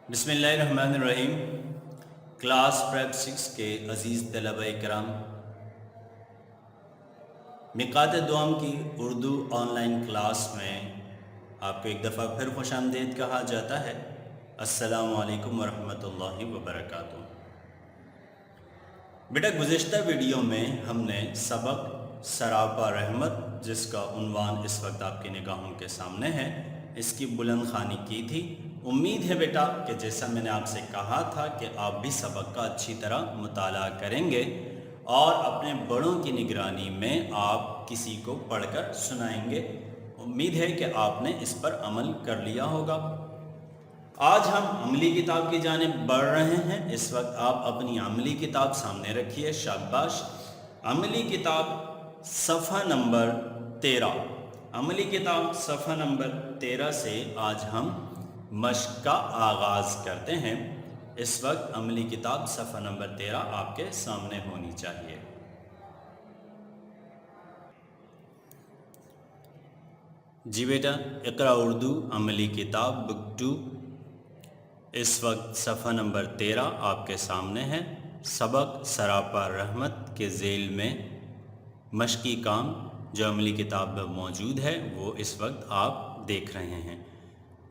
بسم اللہ الرحمن الرحیم۔ کلاس پریپ 6 کے عزیز طلبہ کرام، مقاط دوم کی اردو آن لائن کلاس میں آپ کو ایک دفعہ پھر خوش آمدید کہا جاتا ہے۔ السلام علیکم ورحمۃ اللہ وبرکاتہ۔ بیٹا، گزشتہ ویڈیو میں ہم نے سبق سراپا رحمت، جس کا عنوان اس وقت آپ کی نگاہوں کے سامنے ہے، اس کی بلند خوانی کی تھی۔ امید ہے بیٹا کہ جیسا میں نے آپ سے کہا تھا کہ آپ بھی سبق کا اچھی طرح مطالعہ کریں گے اور اپنے بڑوں کی نگرانی میں آپ کسی کو پڑھ کر سنائیں گے۔ امید ہے کہ آپ نے اس پر عمل کر لیا ہوگا۔ آج ہم عملی کتاب کی جانب بڑھ رہے ہیں۔ اس وقت آپ اپنی عملی کتاب سامنے رکھیے، شاباش۔ عملی کتاب صفحہ نمبر 13، عملی کتاب صفحہ نمبر 13 سے آج ہم مشق کا آغاز کرتے ہیں۔ اس وقت عملی کتاب صفحہ نمبر 13 آپ کے سامنے ہونی چاہیے۔ جی بیٹا، اقرا اردو عملی کتاب بک 2، اس وقت صفحہ نمبر 13 آپ کے سامنے ہے۔ سبق سراپا رحمت کے ذیل میں مشقی کام جو عملی کتاب میں موجود ہے وہ اس وقت آپ دیکھ رہے ہیں۔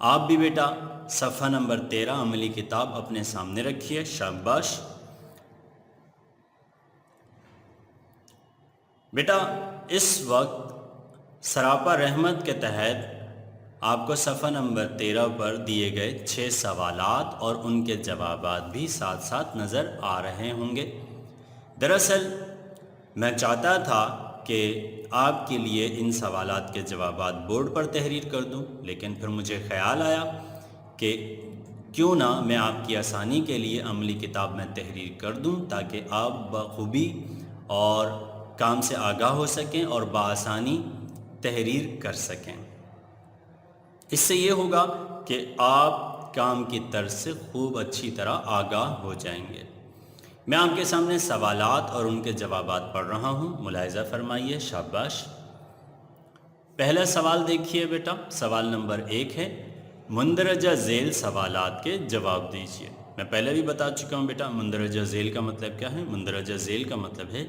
آپ بھی بیٹا صفحہ نمبر 13 عملی کتاب اپنے سامنے رکھیے، شاباش۔ بیٹا، اس وقت سراپا رحمت کے تحت آپ کو صفحہ نمبر 13 پر دیے گئے 6 سوالات اور ان کے جوابات بھی ساتھ ساتھ نظر آ رہے ہوں گے۔ دراصل میں چاہتا تھا کہ آپ کے لیے ان سوالات کے جوابات بورڈ پر تحریر کر دوں، لیکن پھر مجھے خیال آیا کہ کیوں نہ میں آپ کی آسانی کے لیے عملی کتاب میں تحریر کر دوں، تاکہ آپ بخوبی اور کام سے آگاہ ہو سکیں اور بآسانی تحریر کر سکیں۔ اس سے یہ ہوگا کہ آپ کام کی طرز سے خوب اچھی طرح آگاہ ہو جائیں گے۔ میں آپ کے سامنے سوالات اور ان کے جوابات پڑھ رہا ہوں، ملاحظہ فرمائیے، شاباش۔ پہلا سوال دیکھیے بیٹا، سوال نمبر 1 ہے، مندرجہ ذیل سوالات کے جواب دیجیے۔ میں پہلے بھی بتا چکا ہوں بیٹا، مندرجہ ذیل کا مطلب کیا ہے؟ مندرجہ ذیل کا مطلب ہے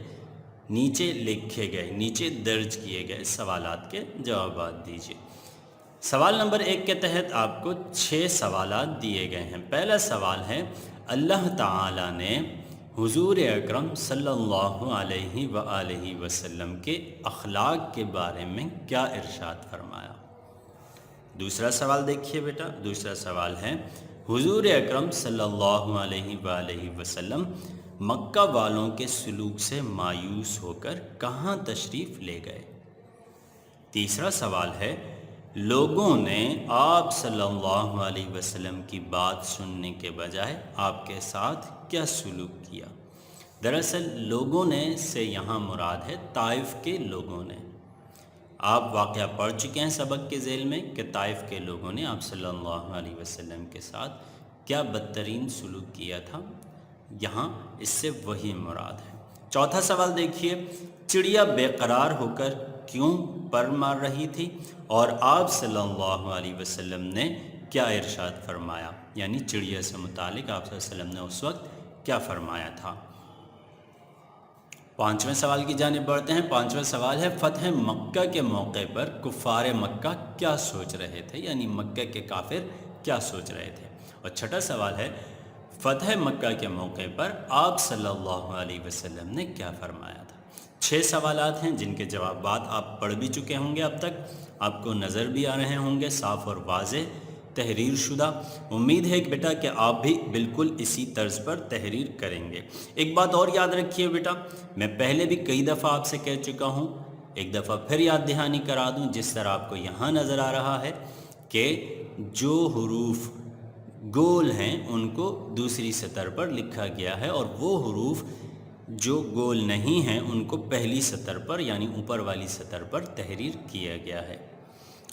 نیچے لکھے گئے، نیچے درج کیے گئے سوالات کے جوابات دیجیے۔ سوال نمبر 1 کے تحت آپ کو 6 سوالات دیے گئے ہیں۔ پہلا سوال ہے، اللہ تعالیٰ نے حضور اکرم صلی اللہ علیہ وآلہ وسلم کے اخلاق کے بارے میں کیا ارشاد فرمایا؟ دوسرا سوال دیکھیے بیٹا، دوسرا سوال ہے، حضور اکرم صلی اللہ علیہ وآلہ وسلم مکہ والوں کے سلوک سے مایوس ہو کر کہاں تشریف لے گئے؟ تیسرا سوال ہے، لوگوں نے آپ صلی اللہ علیہ وسلم کی بات سننے کے بجائے آپ کے ساتھ کیا سلوک کیا؟ دراصل لوگوں نے سے یہاں مراد ہے طائف کے لوگوں نے۔ آپ واقعہ پڑھ چکے ہیں سبق کے ذیل میں کہ طائف کے لوگوں نے آپ صلی اللہ علیہ وسلم کے ساتھ کیا بدترین سلوک کیا تھا، یہاں اس سے وہی مراد ہے۔ چوتھا سوال دیکھیے، چڑیا بے قرار ہو کر کیوں پر مار رہی تھی اور آپ صلی اللہ علیہ وسلم نے کیا ارشاد فرمایا؟ یعنی چڑیا سے متعلق آپ صلی اللہ علیہ وسلم نے اس وقت کیا فرمایا تھا؟ پانچویں سوال کی جانب بڑھتے ہیں۔ پانچواں سوال ہے، فتح مکہ کے موقع پر کفار مکہ کیا سوچ رہے تھے؟ یعنی مکہ کے کافر کیا سوچ رہے تھے؟ اور چھٹا سوال ہے، فتح مکہ کے موقع پر آپ صلی اللہ علیہ وسلم نے کیا فرمایا تھا؟ 6 سوالات ہیں جن کے جوابات آپ پڑھ بھی چکے ہوں گے، اب تک آپ کو نظر بھی آ رہے ہوں گے، صاف اور واضح تحریر شدہ۔ امید ہے کہ بیٹا کہ آپ بھی بالکل اسی طرز پر تحریر کریں گے۔ ایک بات اور یاد رکھیے بیٹا، میں پہلے بھی کئی دفعہ آپ سے کہہ چکا ہوں، ایک دفعہ پھر یاد دہانی کرا دوں، جس طرح آپ کو یہاں نظر آ رہا ہے کہ جو حروف گول ہیں ان کو دوسری سطر پر لکھا گیا ہے، اور وہ حروف جو گول نہیں ہیں ان کو پہلی سطر پر یعنی اوپر والی سطر پر تحریر کیا گیا ہے۔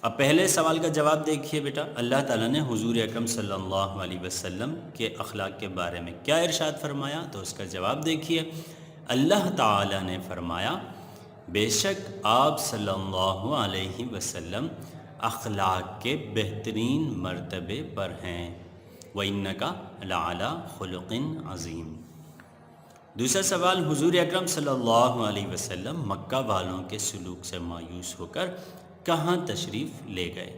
اب پہلے سوال کا جواب دیکھیے بیٹا، اللہ تعالیٰ نے حضور اکرم صلی اللہ علیہ وسلم کے اخلاق کے بارے میں کیا ارشاد فرمایا؟ تو اس کا جواب دیکھیے، اللہ تعالیٰ نے فرمایا، بے شک آپ صلی اللہ علیہ وسلم اخلاق کے بہترین مرتبے پر ہیں۔ وَإِنَّكَ لَعَلَىٰ خُلُقٍ عَظِيمٍ۔ دوسرا سوال، حضور اکرم صلی اللہ علیہ وسلم مکہ والوں کے سلوک سے مایوس ہو کر کہاں تشریف لے گئے؟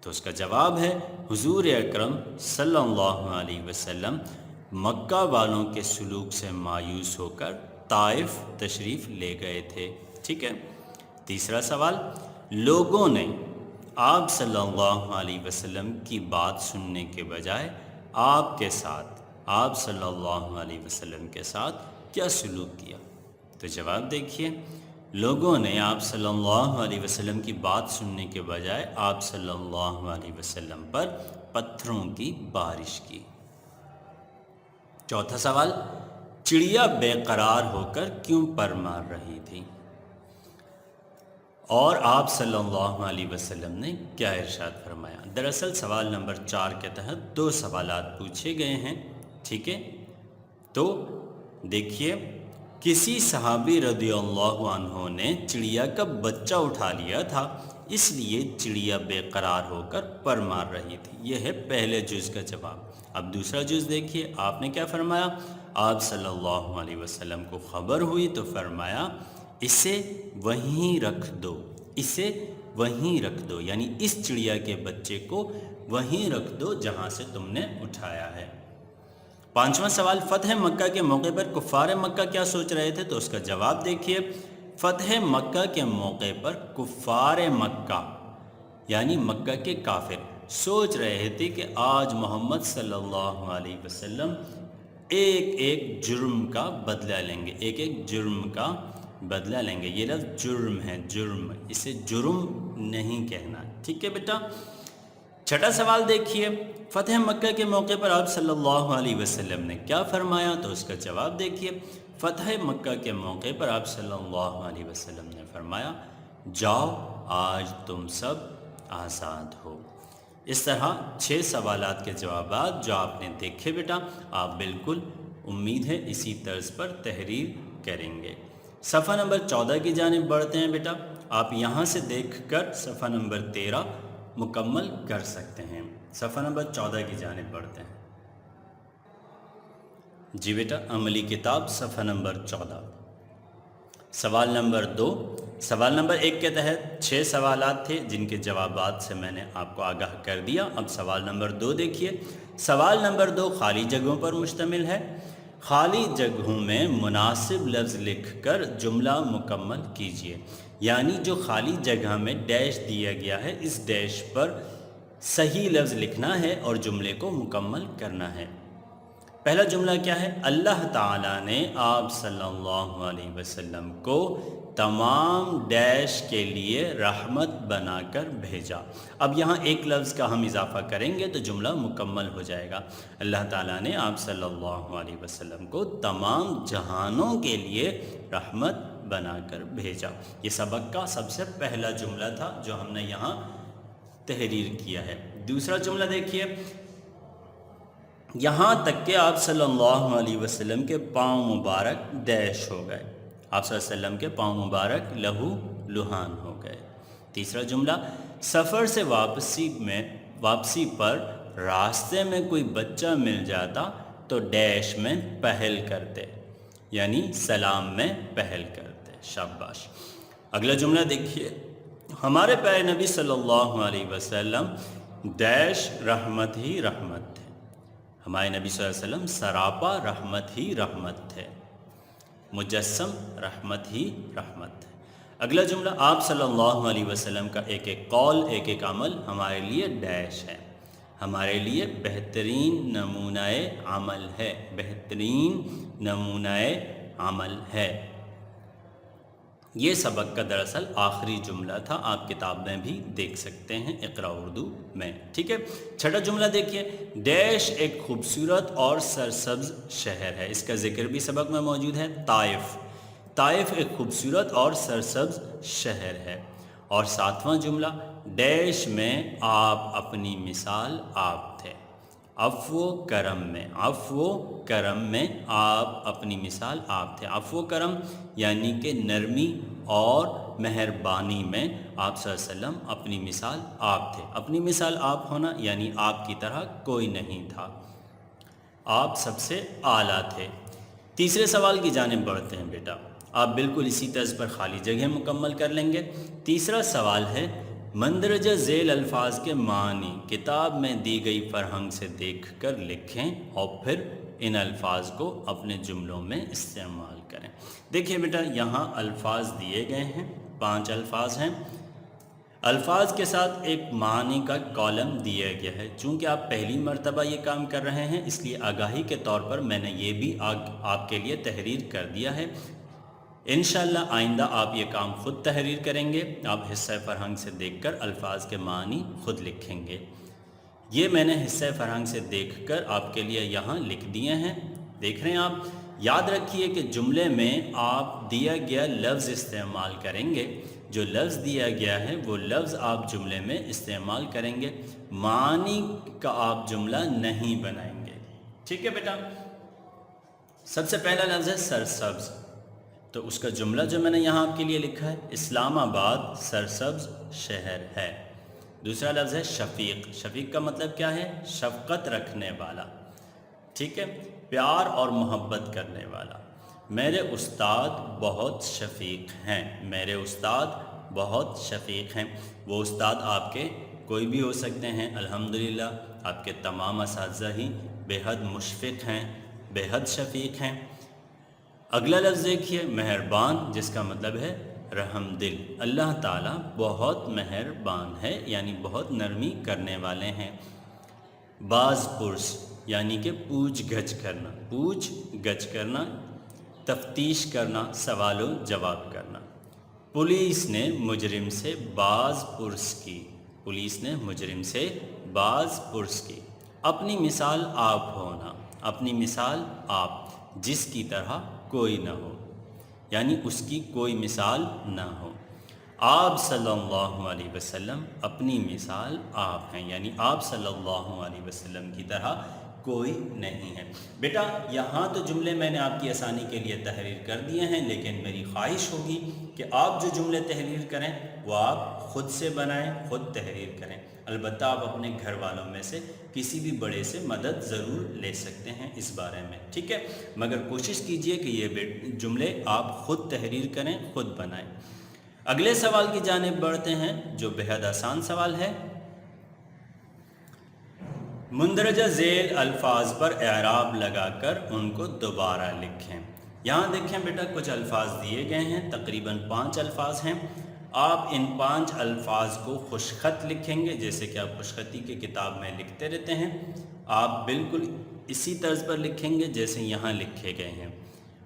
تو اس کا جواب ہے حضور اکرم صلی اللہ علیہ وسلم مکہ والوں کے سلوک سے مایوس ہو کر طائف تشریف لے گئے تھے، ٹھیک ہے۔ تیسرا سوال، لوگوں نے آپ صلی اللہ علیہ وسلم کی بات سننے کے بجائے آپ صلی اللہ علیہ وسلم کے ساتھ کیا سلوک کیا؟ تو جواب دیکھیے، لوگوں نے آپ صلی اللہ علیہ وسلم کی بات سننے کے بجائے آپ صلی اللہ علیہ وسلم پر پتھروں کی بارش کی۔ چوتھا سوال، چڑیا بے قرار ہو کر کیوں پر مار رہی تھی اور آپ صلی اللہ علیہ وسلم نے کیا ارشاد فرمایا؟ دراصل سوال نمبر 4 کے تحت 2 سوالات پوچھے گئے ہیں، ٹھیک ہے۔ تو دیکھیے، کسی صحابی رضی اللہ عنہ نے چڑیا کا بچہ اٹھا لیا تھا، اس لیے چڑیا بے قرار ہو کر پر مار رہی تھی۔ یہ ہے پہلے جز کا جواب۔ اب دوسرا جز دیکھیے، آپ نے کیا فرمایا؟ آپ صلی اللہ علیہ وسلم کو خبر ہوئی تو فرمایا اسے وہیں رکھ دو، اسے وہیں رکھ دو، یعنی اس چڑیا کے بچے کو وہیں رکھ دو جہاں سے تم نے اٹھایا ہے۔ پانچواں سوال، فتح مکہ کے موقع پر کفار مکہ کیا سوچ رہے تھے؟ تو اس کا جواب دیکھیے، فتح مکہ کے موقع پر کفار مکہ یعنی مکہ کے کافر سوچ رہے تھے کہ آج محمد صلی اللہ علیہ وسلم ایک ایک جرم کا بدلہ لیں گے، ایک ایک جرم کا بدلہ لیں گے۔ یہ لفظ جرم ہے، جرم، اسے جرم نہیں کہنا، ٹھیک ہے بیٹا۔ چھٹا سوال دیکھیے، فتح مکہ کے موقع پر آپ صلی اللہ علیہ وسلم نے کیا فرمایا؟ تو اس کا جواب دیکھیے، فتح مکہ کے موقع پر آپ صلی اللہ علیہ وسلم نے فرمایا جاؤ آج تم سب آزاد ہو۔ اس طرح 6 سوالات کے جوابات جو آپ نے دیکھے بیٹا، آپ بالکل امید ہے اسی طرز پر تحریر کریں گے۔ صفحہ نمبر 14 کی جانب بڑھتے ہیں بیٹا، آپ یہاں سے دیکھ کر صفحہ نمبر 13 مکمل کر سکتے ہیں۔ صفحہ نمبر 14 کی جانب بڑھتے ہیں۔ جی بیٹا، عملی کتاب صفحہ نمبر 14، سوال نمبر 2۔ سوال نمبر 1 کے تحت 6 سوالات تھے جن کے جوابات سے میں نے آپ کو آگاہ کر دیا۔ اب سوال نمبر 2 دیکھیے۔ سوال نمبر 2 خالی جگہوں پر مشتمل ہے۔ خالی جگہوں میں مناسب لفظ لکھ کر جملہ مکمل کیجیے، یعنی جو خالی جگہ میں ڈیش دیا گیا ہے اس ڈیش پر صحیح لفظ لکھنا ہے اور جملے کو مکمل کرنا ہے۔ پہلا جملہ کیا ہے؟ اللہ تعالیٰ نے آپ صلی اللہ علیہ وسلم کو تمام ڈیش کے لیے رحمت بنا کر بھیجا۔ اب یہاں ایک لفظ کا ہم اضافہ کریں گے تو جملہ مکمل ہو جائے گا۔ اللہ تعالیٰ نے آپ صلی اللہ علیہ وسلم کو تمام جہانوں کے لیے رحمت بنا کر بھیجا۔ یہ سبق کا سب سے پہلا جملہ تھا جو ہم نے یہاں تحریر کیا ہے۔ دوسرا جملہ دیکھیے، یہاں تک کہ آپ صلی اللہ علیہ وسلم کے پاؤں مبارک ڈیش ہو گئے، آپ صلی اللہ علیہ وسلم کے پاؤں مبارک لہو لہان ہو گئے۔ تیسرا جملہ، سفر سے واپسی پر راستے میں کوئی بچہ مل جاتا تو ڈیش میں پہل کرتے، یعنی سلام میں پہل کرتے۔ شاباش۔ اگلا جملہ دیکھیے، ہمارے پیارے نبی صلی اللہ علیہ وسلم ڈیش رحمت ہی رحمت تھے، ہمارے نبی صلی اللہ علیہ وسلم سراپا رحمت ہی رحمت تھے، مجسم رحمت ہی رحمت تھے۔ اگلا جملہ، آپ صلی اللہ علیہ وسلم کا ایک ایک قول ایک ایک عمل ہمارے لیے ڈیش ہے، ہمارے لیے بہترین نمونہ عمل ہے، بہترین نمونہ عمل ہے۔ یہ سبق کا دراصل آخری جملہ تھا، آپ کتاب میں بھی دیکھ سکتے ہیں اقرا اردو میں، ٹھیک ہے۔ چھٹا جملہ دیکھیے، ڈیش ایک خوبصورت اور سرسبز شہر ہے، اس کا ذکر بھی سبق میں موجود ہے، طائف۔ طائف ایک خوبصورت اور سرسبز شہر ہے۔ اور ساتواں جملہ، ڈیش میں آپ اپنی مثال آپ تھے، عفو و کرم میں، عفو و کرم میں آپ اپنی مثال آپ تھے۔ عفو و کرم یعنی کہ نرمی اور مہربانی میں آپ صلی اللہ علیہ وسلم اپنی مثال آپ تھے۔ اپنی مثال آپ ہونا یعنی آپ کی طرح کوئی نہیں تھا، آپ سب سے اعلیٰ تھے۔ تیسرے سوال کی جانب بڑھتے ہیں بیٹا، آپ بالکل اسی طرز پر خالی جگہ مکمل کر لیں گے۔ تیسرا سوال ہے مندرجہ ذیل الفاظ کے معنی کتاب میں دی گئی فرہنگ سے دیکھ کر لکھیں اور پھر ان الفاظ کو اپنے جملوں میں استعمال کریں۔ دیکھیے بیٹا، یہاں الفاظ دیے گئے ہیں، 5 الفاظ ہیں۔ الفاظ کے ساتھ ایک معنی کا کالم دیا گیا ہے۔ چونکہ آپ پہلی مرتبہ یہ کام کر رہے ہیں، اس لیے آگاہی کے طور پر میں نے یہ بھی آپ کے لیے تحریر کر دیا ہے۔ انشاءاللہ آئندہ آپ یہ کام خود تحریر کریں گے، آپ حصہ فرہنگ سے دیکھ کر الفاظ کے معنی خود لکھیں گے۔ یہ میں نے حصہ فرہنگ سے دیکھ کر آپ کے لیے یہاں لکھ دیے ہیں، دیکھ رہے ہیں آپ۔ یاد رکھیے کہ جملے میں آپ دیا گیا لفظ استعمال کریں گے، جو لفظ دیا گیا ہے وہ لفظ آپ جملے میں استعمال کریں گے، معنی کا آپ جملہ نہیں بنائیں گے، ٹھیک ہے بیٹا۔ سب سے پہلا لفظ ہے سرسبز، تو اس کا جملہ جو میں نے یہاں آپ کے لیے لکھا ہے، اسلام آباد سرسبز شہر ہے۔ دوسرا لفظ ہے شفیق، شفیق کا مطلب کیا ہے؟ شفقت رکھنے والا، ٹھیک ہے، پیار اور محبت کرنے والا۔ میرے استاد بہت شفیق ہیں، میرے استاد بہت شفیق ہیں۔ وہ استاد آپ کے کوئی بھی ہو سکتے ہیں، الحمدللہ آپ کے تمام اساتذہ ہی بے حد مشفق ہیں، بے حد شفیق ہیں۔ اگلا لفظ دیکھیے مہربان، جس کا مطلب ہے رحم دل۔ اللہ تعالیٰ بہت مہربان ہے، یعنی بہت نرمی کرنے والے ہیں۔ باز پرس یعنی کہ پوچھ گچھ کرنا، پوچھ گچھ کرنا، تفتیش کرنا، سوال و جواب کرنا۔ پولیس نے مجرم سے باز پرس کی، پولیس نے مجرم سے باز پرس کی۔ اپنی مثال آپ ہونا، اپنی مثال آپ، جس کی طرح کوئی نہ ہو، یعنی اس کی کوئی مثال نہ ہو۔ آپ صلی اللہ علیہ وسلم، اپنی مثال آپ ہیں، یعنی آپ صلی اللہ علیہ وسلم کی طرح کوئی نہیں ہے۔ بیٹا یہاں تو جملے میں نے آپ کی آسانی کے لیے تحریر کر دیے ہیں، لیکن میری خواہش ہوگی کہ آپ جو جملے تحریر کریں وہ آپ خود سے بنائیں، خود تحریر کریں۔ البتہ آپ اپنے گھر والوں میں سے کسی بھی بڑے سے مدد ضرور لے سکتے ہیں اس بارے میں، ٹھیک ہے، مگر کوشش کیجئے کہ یہ جملے آپ خود تحریر کریں، خود بنائیں۔ اگلے سوال کی جانب بڑھتے ہیں جو بہت آسان سوال ہے۔ مندرجہ ذیل الفاظ پر اعراب لگا کر ان کو دوبارہ لکھیں۔ یہاں دیکھیں بیٹا کچھ الفاظ دیے گئے ہیں، تقریباً 5 الفاظ ہیں۔ آپ ان 5 الفاظ کو خوش خط لکھیں گے، جیسے کہ آپ خوش خطی کی کتاب میں لکھتے رہتے ہیں، آپ بالکل اسی طرز پر لکھیں گے جیسے یہاں لکھے گئے ہیں،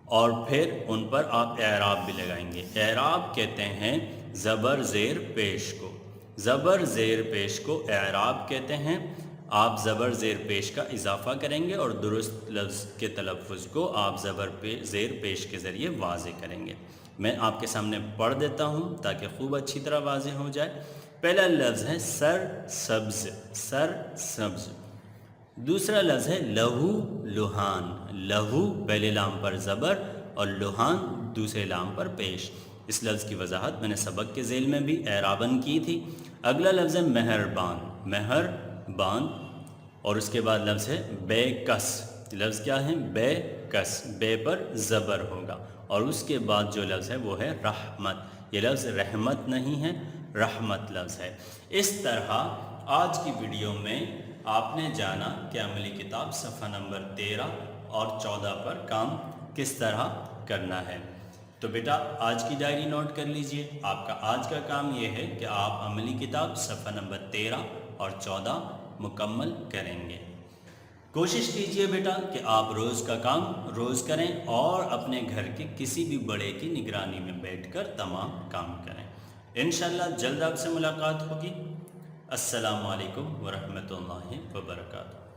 اور پھر ان پر آپ اعراب بھی لگائیں گے۔ اعراب کہتے ہیں زبر زیر پیش کو، زبر زیر پیش کو اعراب کہتے ہیں۔ آپ زبر زیر پیش کا اضافہ کریں گے اور درست لفظ کے تلفظ کو آپ زبر زیر پیش کے ذریعے واضح کریں گے۔ میں آپ کے سامنے پڑھ دیتا ہوں تاکہ خوب اچھی طرح واضح ہو جائے۔ پہلا لفظ ہے سر سبز، سر سبز۔ دوسرا لفظ ہے لہو لہان، لہو پہلے لام پر زبر اور لہان دوسرے لام پر پیش۔ اس لفظ کی وضاحت میں نے سبق کے ذیل میں بھی اعراباً کی تھی۔ اگلا لفظ ہے مہربان، مہربان، اور اس کے بعد لفظ ہے بے کس۔ لفظ کیا ہے؟ بے کس، بے پر زبر ہوگا، اور اس کے بعد جو لفظ ہے وہ ہے رحمت۔ یہ لفظ رحمت نہیں ہے، رحمت لفظ ہے۔ اس طرح آج کی ویڈیو میں آپ نے جانا کہ عملی کتاب صفحہ نمبر 13 اور 14 پر کام کس طرح کرنا ہے۔ تو بیٹا آج کی ڈائری نوٹ کر لیجئے، آپ کا آج کا کام یہ ہے کہ آپ عملی کتاب صفحہ نمبر 13 اور 14 مکمل کریں گے۔ کوشش کیجئے بیٹا کہ آپ روز کا کام روز کریں اور اپنے گھر کے کسی بھی بڑے کی نگرانی میں بیٹھ کر تمام کام کریں۔ انشاءاللہ جلد آپ سے ملاقات ہوگی۔ السلام علیکم ورحمۃ اللہ وبرکاتہ۔